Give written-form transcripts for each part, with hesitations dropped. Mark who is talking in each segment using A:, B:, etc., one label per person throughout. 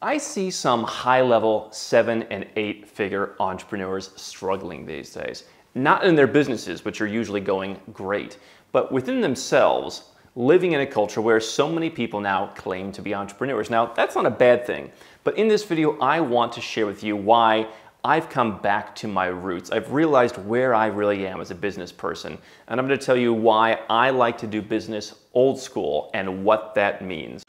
A: I see some high-level 7- and 8-figure entrepreneurs struggling these days. Not in their businesses, which are usually going great, but within themselves, living in a culture where so many people now claim to be entrepreneurs. Now, that's not a bad thing, but in this video, I want to share with you why I've come back to my roots. I've realized where I really am as a business person, and I'm going to tell you why I like to do business old school and what that means.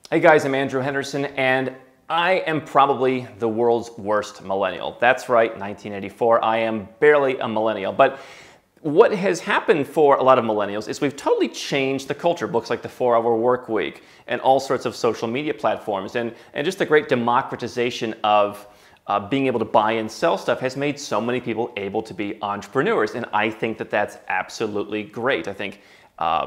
A: Hey guys, I'm Henderson, and I am probably the world's worst millennial. That's right, 1984, I am barely a millennial. But what has happened for a lot of millennials is we've totally changed the culture. Books like the 4-Hour Work Week and all sorts of social media platforms and just the great democratization of being able to buy and sell stuff has made so many people able to be entrepreneurs. And I think that that's absolutely great. I think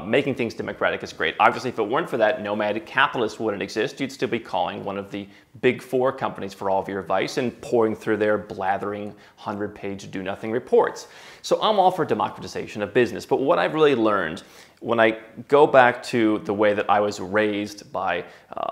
A: making things democratic is great. Obviously, if it weren't for that, Nomad Capitalist wouldn't exist. You'd still be calling one of the big 4 companies for all of your advice and pouring through their blathering 100-page do-nothing reports. So I'm all for democratization of business. But what I've really learned when I go back to the way that I was raised by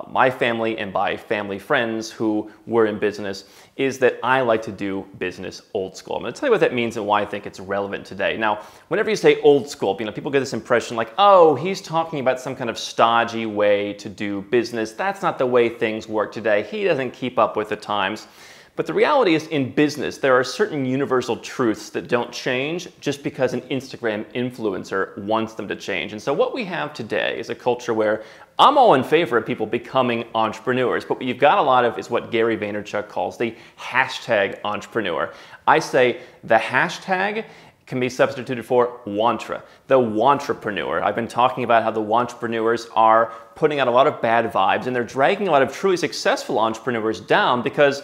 A: my family and by family friends who were in business is that I like to do business old school. I'm going to tell you what that means and why I think it's relevant today. Now, whenever you say old school, people get this impression like, oh, he's talking about some kind of stodgy way to do business. That's not the way things work today. He doesn't keep up with the times. But the reality is, in business, there are certain universal truths that don't change just because an Instagram influencer wants them to change. And so what we have today is a culture where I'm all in favor of people becoming entrepreneurs, but what you've got a lot of is what Gary Vaynerchuk calls the hashtag entrepreneur. I say the hashtag can be substituted for wantra, the wantrapreneur. I've been talking about how the wantrapreneurs are putting out a lot of bad vibes, and they're dragging a lot of truly successful entrepreneurs down because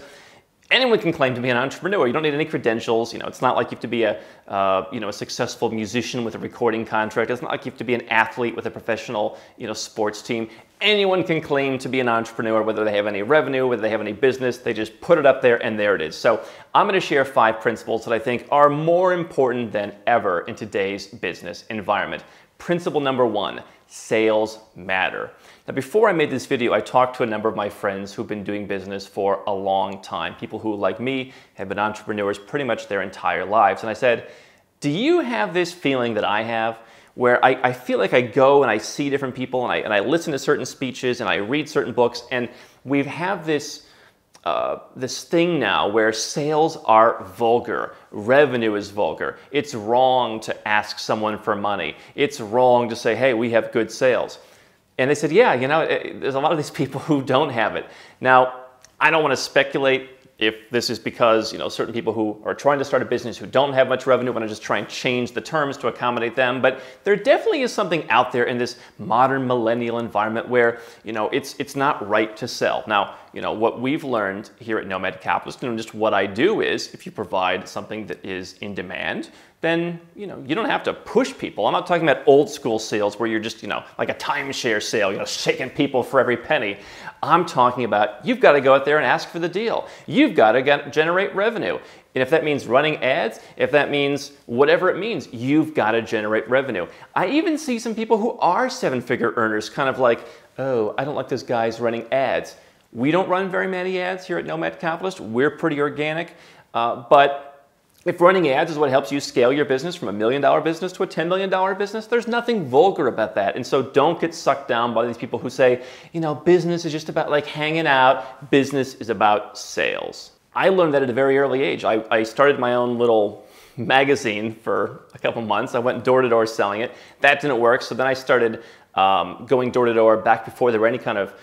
A: anyone can claim to be an entrepreneur. You don't need any credentials. It's not like you have to be a successful musician with a recording contract. It's not like you have to be an athlete with a professional, sports team. Anyone can claim to be an entrepreneur, whether they have any revenue, whether they have any business. They just put it up there, and there it is. So I'm going to share 5 principles that I think are more important than ever in today's business environment. Principle number 1, sales matter. Now, before I made this video, I talked to a number of my friends who've been doing business for a long time. People who, like me, have been entrepreneurs pretty much their entire lives. And I said, do you have this feeling that I have where I feel like I go and I see different people and I listen to certain speeches and I read certain books, and we have this thing now where sales are vulgar, revenue is vulgar. It's wrong to ask someone for money. It's wrong to say, hey, we have good sales. And they said, yeah, there's a lot of these people who don't have it. Now, I don't want to speculate if this is because, certain people who are trying to start a business who don't have much revenue want to just try and change the terms to accommodate them. But there definitely is something out there in this modern millennial environment where, it's not right to sell. Now, what we've learned here at Nomad Capitalist, and just what I do is, if you provide something that is in demand, then, you don't have to push people. I'm not talking about old school sales where you're just, like a timeshare sale, shaking people for every penny. I'm talking about you've got to go out there and ask for the deal. You've got to generate revenue. And if that means running ads, if that means whatever it means, you've got to generate revenue. I even see some people who are 7-figure earners kind of like, oh, I don't like those guys running ads. We don't run very many ads here at Nomad Capitalist. We're pretty organic, but if running ads is what helps you scale your business from $1 million business to a $10 million business, there's nothing vulgar about that. And so don't get sucked down by these people who say, business is just about like hanging out. Business is about sales. I learned that at a very early age. I started my own little magazine for a couple months. I went door to door selling it. That didn't work. So then I started going door to door back before there were any kind of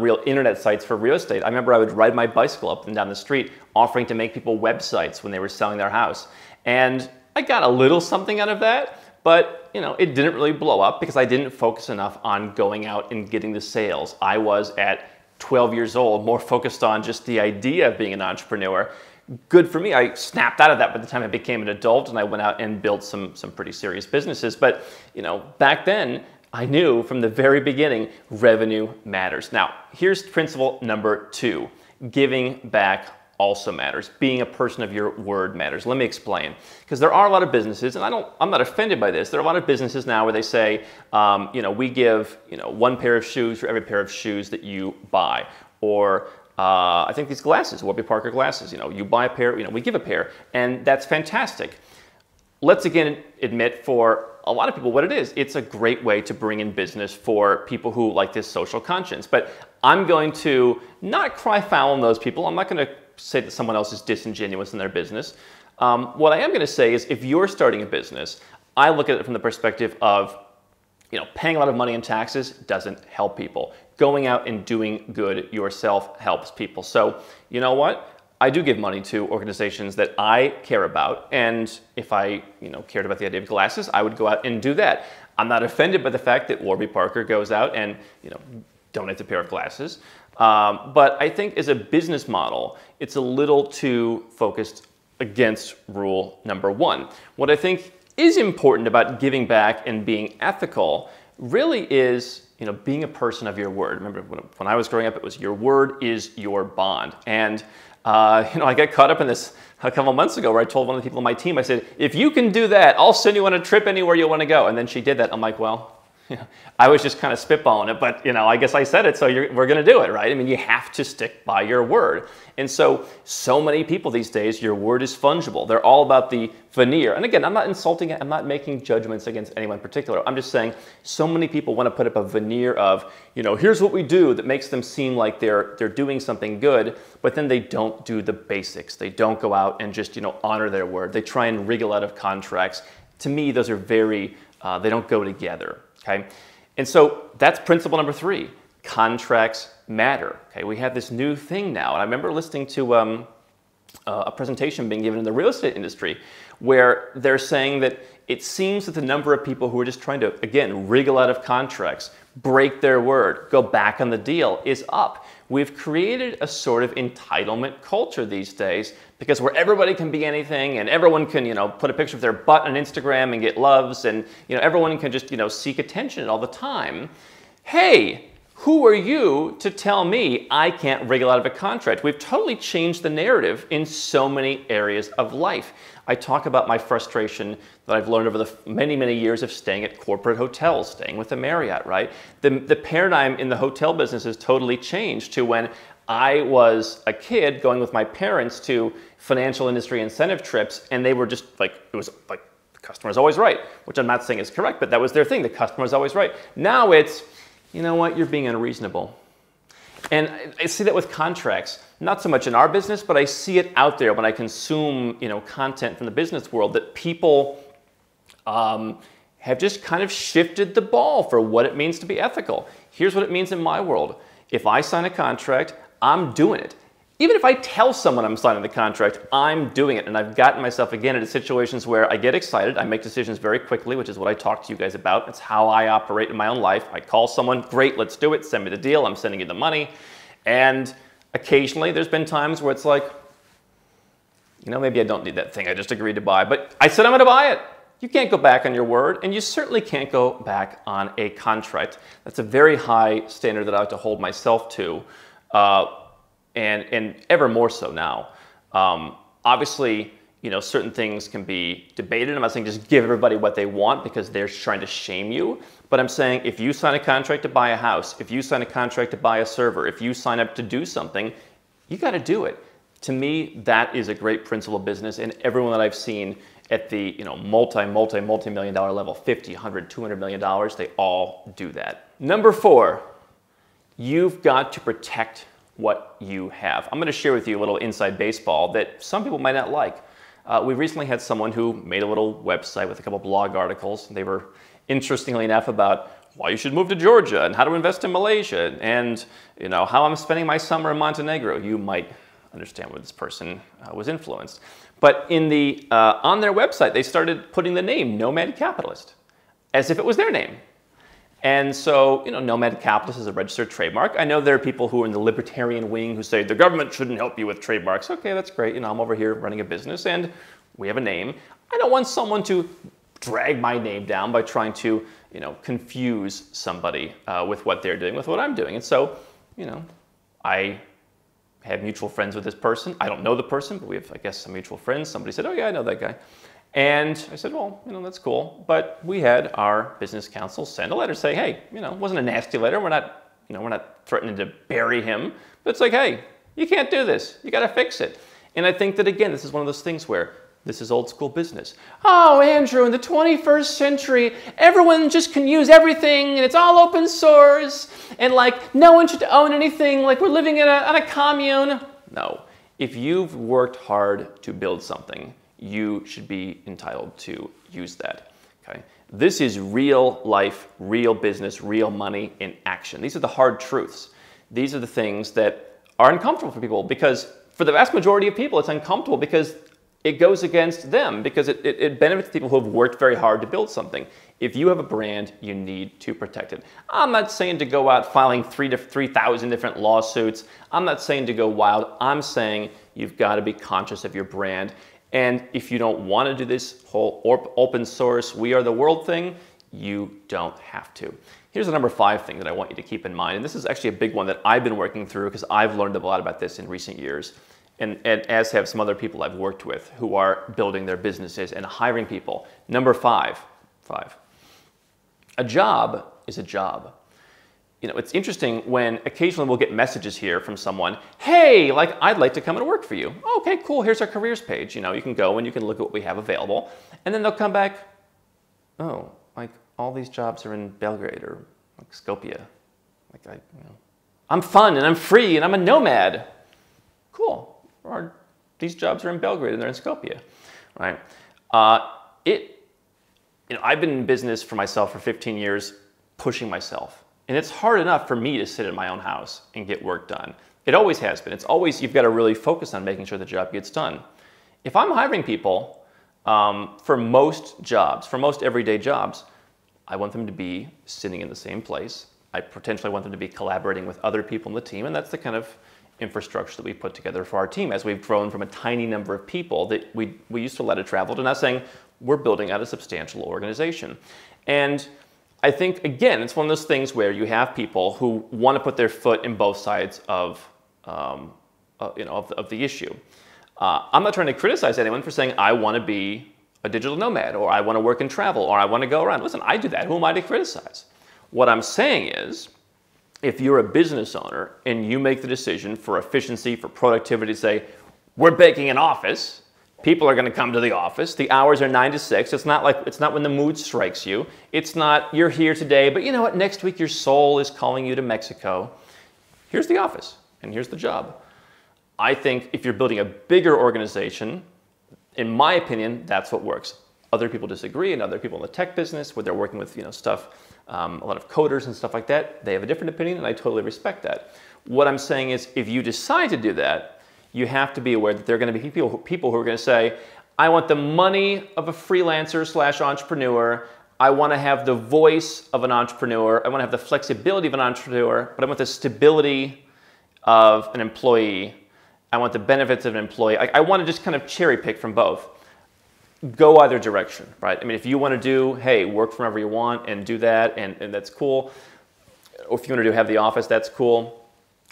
A: real internet sites for real estate. I remember I would ride my bicycle up and down the street offering to make people websites when they were selling their house. And I got a little something out of that, but it didn't really blow up because I didn't focus enough on going out and getting the sales. I was at 12 years old, more focused on just the idea of being an entrepreneur. Good for me. I snapped out of that by the time I became an adult and I went out and built some pretty serious businesses. But back then, I knew from the very beginning, revenue matters. Now, here's principle number 2. Giving back also matters. Being a person of your word matters. Let me explain. Because there are a lot of businesses, and I'm not offended by this, there are a lot of businesses now where they say, we give, 1 pair of shoes for every pair of shoes that you buy. Or I think these glasses, Warby Parker glasses, you buy a pair, we give a pair, and that's fantastic. Let's again admit for a lot of people what it is. It's a great way to bring in business for people who like this social conscience. But I'm going to not cry foul on those people. I'm not going to say that someone else is disingenuous in their business. What I am going to say is if you're starting a business, I look at it from the perspective of, paying a lot of money in taxes doesn't help people. Going out and doing good yourself helps people. So, you know what? I do give money to organizations that I care about, and if I, cared about the idea of glasses, I would go out and do that. I'm not offended by the fact that Warby Parker goes out and, donates a pair of glasses. But I think as a business model, it's a little too focused against rule number 1. What I think is important about giving back and being ethical really is, being a person of your word. Remember, when I was growing up, it was your word is your bond. And I got caught up in this a couple months ago where I told one of the people on my team, I said, if you can do that, I'll send you on a trip anywhere you want to go. And then she did that. I'm like, well, I was just kind of spitballing it, but I guess I said it, so we're going to do it, right? I mean, you have to stick by your word. And so many people these days, your word is fungible. They're all about the veneer. And again, I'm not insulting it. I'm not making judgments against anyone in particular. I'm just saying so many people want to put up a veneer of, here's what we do that makes them seem like they're doing something good, but then they don't do the basics. They don't go out and just, honor their word. They try and wriggle out of contracts. To me, those are very, they don't go together. Okay, and so that's principle number 3. Contracts matter. Okay, we have this new thing now, and I remember listening to a presentation being given in the real estate industry where they're saying that it seems that the number of people who are just trying to, again, wriggle out of contracts, break their word, go back on the deal is up. We've created a sort of entitlement culture these days because where everybody can be anything and everyone can, put a picture of their butt on Instagram and get loves and, everyone can just, seek attention all the time. Hey, who are you to tell me I can't wriggle out of a contract? We've totally changed the narrative in so many areas of life. I talk about my frustration that I've learned over the many, many years of staying at corporate hotels, staying with the Marriott, right? The paradigm in the hotel business has totally changed to when I was a kid going with my parents to financial industry incentive trips, and they were just like, it was like, the customer's always right, which I'm not saying is correct, but that was their thing, the customer's always right. Now it's, you know what, you're being unreasonable. And I see that with contracts, not so much in our business, but I see it out there when I consume, content from the business world that people have just kind of shifted the ball for what it means to be ethical. Here's what it means in my world. If I sign a contract, I'm doing it. Even if I tell someone I'm signing the contract, I'm doing it. And I've gotten myself again into situations where I get excited. I make decisions very quickly, which is what I talk to you guys about. It's how I operate in my own life. I call someone, great, let's do it. Send me the deal. I'm sending you the money. And occasionally there's been times where it's like, maybe I don't need that thing I just agreed to buy, but I said I'm going to buy it. You can't go back on your word, and you certainly can't go back on a contract. That's a very high standard that I have to hold myself to. And ever more so now. Obviously, certain things can be debated. I'm not saying just give everybody what they want because they're trying to shame you. But I'm saying if you sign a contract to buy a house, if you sign a contract to buy a server, if you sign up to do something, you got to do it. To me, that is a great principle of business. And everyone that I've seen at the multi-million dollar level, 50, 100, $200 million, they all do that. Number 4, you've got to protect what you have. I'm going to share with you a little inside baseball that some people might not like. We recently had someone who made a little website with a couple blog articles. They were, interestingly enough, about why you should move to Georgia and how to invest in Malaysia and how I'm spending my summer in Montenegro. You might understand where this person was influenced. But in the on their website, they started putting the name Nomad Capitalist as if it was their name. And so, Nomad Capitalist is a registered trademark. I know there are people who are in the libertarian wing who say the government shouldn't help you with trademarks. Okay, that's great. I'm over here running a business and we have a name. I don't want someone to drag my name down by trying to, confuse somebody with what they're doing, with what I'm doing. And so, I have mutual friends with this person. I don't know the person, but we have, I guess, some mutual friends. Somebody said, oh yeah, I know that guy. And I said, well, that's cool. But we had our business counsel send a letter, say, hey, it wasn't a nasty letter. We're not threatening to bury him. But it's like, hey, you can't do this. You got to fix it. And I think that, again, this is one of those things where this is old school business. Oh, Andrew, in the 21st century, everyone just can use everything and it's all open source and like no one should own anything, like we're living on a commune. No, if you've worked hard to build something, you should be entitled to use that, okay? This is real life, real business, real money in action. These are the hard truths. These are the things that are uncomfortable for people because for the vast majority of people, it's uncomfortable because it goes against them, because it benefits people who have worked very hard to build something. If you have a brand, you need to protect it. I'm not saying to go out filing 3,000 different lawsuits. I'm not saying to go wild. I'm saying you've got to be conscious of your brand. And if you don't want to do this whole open source, we are the world thing, you don't have to. Here's the number 5 thing that I want you to keep in mind. And this is actually a big one that I've been working through because I've learned a lot about this in recent years. And as have some other people I've worked with who are building their businesses and hiring people. Number 5. A job is a job. It's interesting when occasionally we'll get messages here from someone, hey, like I'd like to come and work for you. Okay, cool, here's our careers page. You can go and you can look at what we have available. And then they'll come back, oh, like all these jobs are in Belgrade or like Skopje. Like I'm fun and I'm free and I'm a nomad. Cool. Or these jobs are in Belgrade and they're in Skopje, right? I've been in business for myself for 15 years, pushing myself. And it's hard enough for me to sit in my own house and get work done. It always has been. It's always, you've got to really focus on making sure the job gets done. If I'm hiring people for most jobs, for most everyday jobs, I want them to be sitting in the same place. I potentially want them to be collaborating with other people in the team, and that's the kind of infrastructure that we put together for our team as we've grown from a tiny number of people that we used to let it travel to now saying we're building out a substantial organization. And I think, again, it's one of those things where you have people who want to put their foot in both sides of the issue. I'm not trying to criticize anyone for saying I want to be a digital nomad or I want to work and travel or I want to go around. Listen, I do that. Who am I to criticize? What I'm saying is, if you're a business owner and you make the decision for efficiency, for productivity, to say, we're baking an office, people are going to come to the office, the hours are 9 to 6, it's not when the mood strikes you, it's not you're here today, but you know what, next week your soul is calling you to Mexico. Here's the office and here's the job. I think if you're building a bigger organization, in my opinion, that's what works. Other people disagree, and other people in the tech business where they're working with stuff, a lot of coders and stuff like that, they have a different opinion, and I totally respect that. What I'm saying is, if you decide to do that, you have to be aware that there are going to be people who are going to say, I want the money of a freelancer / entrepreneur, I want to have the voice of an entrepreneur, I want to have the flexibility of an entrepreneur, but I want the stability of an employee, I want the benefits of an employee. I want to just kind of cherry pick from both. Go either direction, right? I mean, if you want to do, hey, work from wherever you want and do that, and that's cool. Or if you want to have the office, that's cool.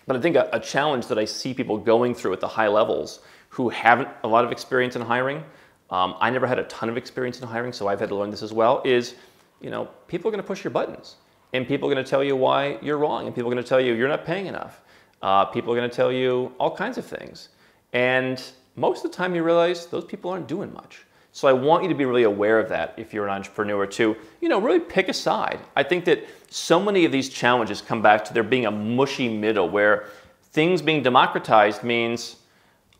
A: But I think a challenge that I see people going through at the high levels who haven't a lot of experience in hiring, I never had a ton of experience in hiring, so I've had to learn this as well, is, people are going to push your buttons. And people are going to tell you why you're wrong. And people are going to tell you you're not paying enough. People are going to tell you all kinds of things. And most of the time you realize those people aren't doing much. So I want you to be really aware of that if you're an entrepreneur to, really pick a side. I think that so many of these challenges come back to there being a mushy middle where things being democratized means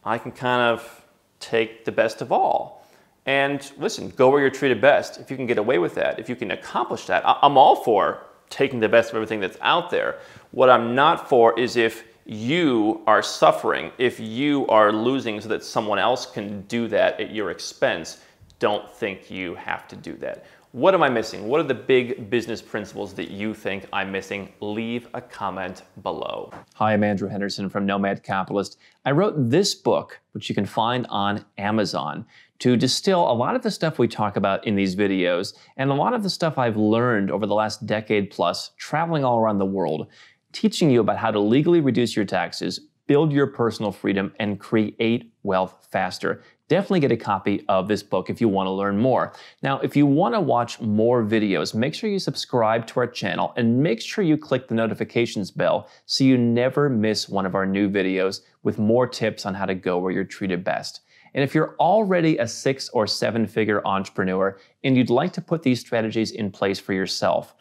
A: I can kind of take the best of all. And listen, go where you're treated best. If you can get away with that, if you can accomplish that, I'm all for taking the best of everything that's out there. What I'm not for is if you are suffering, if you are losing so that someone else can do that at your expense. Don't think you have to do that. What am I missing? What are the big business principles that you think I'm missing? Leave a comment below. Hi, I'm Andrew Henderson from Nomad Capitalist. I wrote this book, which you can find on Amazon, to distill a lot of the stuff we talk about in these videos and a lot of the stuff I've learned over the last decade plus, traveling all around the world, teaching you about how to legally reduce your taxes, build your personal freedom, and create wealth faster. Definitely get a copy of this book if you want to learn more. Now, if you want to watch more videos, make sure you subscribe to our channel and make sure you click the notifications bell so you never miss one of our new videos with more tips on how to go where you're treated best. And if you're already a 6- or 7-figure entrepreneur and you'd like to put these strategies in place for yourself,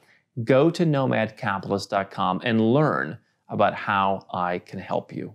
A: go to nomadcapitalist.com and learn about how I can help you.